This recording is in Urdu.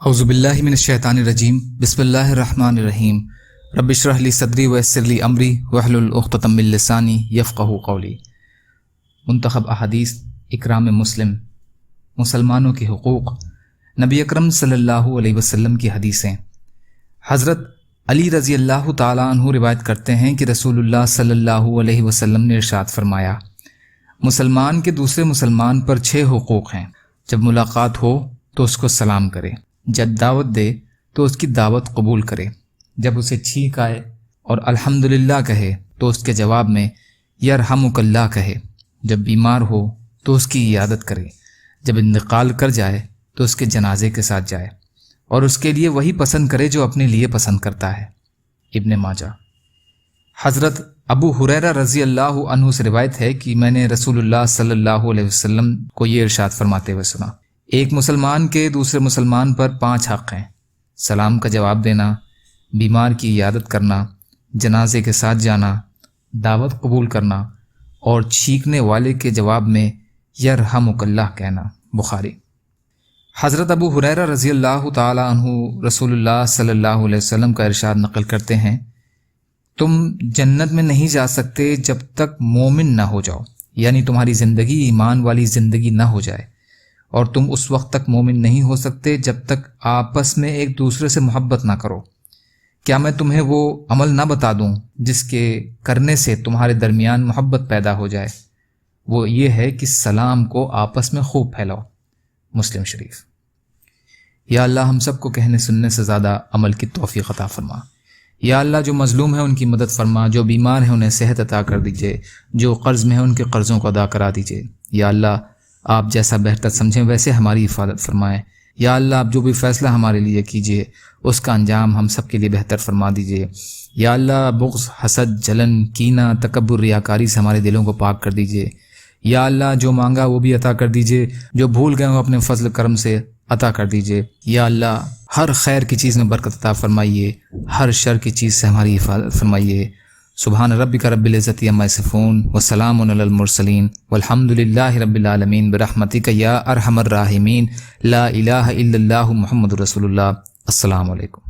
اعوذ باللہ من الشیطان الرجیم بسم اللہ الرحمن الرحیم رب اشرح لی صدری ویسر لی امری واحلل عقدۃ من لسانی یفقہوا قولی۔ منتخب احادیث اکرام مسلم، مسلمانوں کے حقوق، نبی اکرم صلی اللہ علیہ وسلم کی حدیثیں۔ حضرت علی رضی اللہ تعالیٰ عنہ روایت کرتے ہیں کہ رسول اللہ صلی اللہ علیہ وسلم نے ارشاد فرمایا، مسلمان کے دوسرے مسلمان پر 6 حقوق ہیں۔ جب ملاقات ہو تو اس کو سلام کرے، جب دعوت دے تو اس کی دعوت قبول کرے، جب اسے چھینک آئے اور الحمدللہ کہے تو اس کے جواب میں یرحمک اللہ کہے، جب بیمار ہو تو اس کی عیادت کرے، جب انتقال کر جائے تو اس کے جنازے کے ساتھ جائے اور اس کے لیے وہی پسند کرے جو اپنے لیے پسند کرتا ہے۔ ابن ماجہ۔ حضرت ابو ہریرہ رضی اللہ عنہ سے روایت ہے کہ میں نے رسول اللہ صلی اللہ علیہ وسلم کو یہ ارشاد فرماتے ہوئے سنا، ایک مسلمان کے دوسرے مسلمان پر 5 حق ہیں: سلام کا جواب دینا، بیمار کی عیادت کرنا، جنازے کے ساتھ جانا، دعوت قبول کرنا اور چھینکنے والے کے جواب میں یرحمک اللہ کہنا۔ بخاری۔ حضرت ابو ہریرہ رضی اللہ تعالی عنہ رسول اللہ صلی اللہ علیہ وسلم کا ارشاد نقل کرتے ہیں، تم جنت میں نہیں جا سکتے جب تک مومن نہ ہو جاؤ، یعنی تمہاری زندگی ایمان والی زندگی نہ ہو جائے، اور تم اس وقت تک مومن نہیں ہو سکتے جب تک آپس میں ایک دوسرے سے محبت نہ کرو۔ کیا میں تمہیں وہ عمل نہ بتا دوں جس کے کرنے سے تمہارے درمیان محبت پیدا ہو جائے؟ وہ یہ ہے کہ سلام کو آپس میں خوب پھیلاؤ۔ مسلم شریف۔ یا اللہ ہم سب کو کہنے سننے سے زیادہ عمل کی توفیق عطا فرما۔ یا اللہ جو مظلوم ہیں ان کی مدد فرما، جو بیمار ہیں انہیں صحت عطا کر دیجئے، جو قرض میں ہیں ان کے قرضوں کو ادا کرا دیجئے۔ یا اللہ آپ جیسا بہتر سمجھیں ویسے ہماری حفاظت فرمائیں۔ یا اللہ آپ جو بھی فیصلہ ہمارے لیے کیجئے اس کا انجام ہم سب کے لیے بہتر فرما دیجئے۔ یا اللہ بغض، حسد، جلن، کینہ، تکبر، ریاکاری سے ہمارے دلوں کو پاک کر دیجئے۔ یا اللہ جو مانگا وہ بھی عطا کر دیجئے، جو بھول گئے وہ اپنے فضل کرم سے عطا کر دیجئے۔ یا اللہ ہر خیر کی چیز میں برکت عطا فرمائیے، ہر شر کی چیز سے ہماری حفاظت فرمائیے۔ سبحان ربک رب العزت عما یصفون وسلام علی المرسلین والحمد للہ رب العالمین برحمتک یا ارحم الراحمین لا الہ الا اللہ محمد رسول اللہ۔ السلام علیکم۔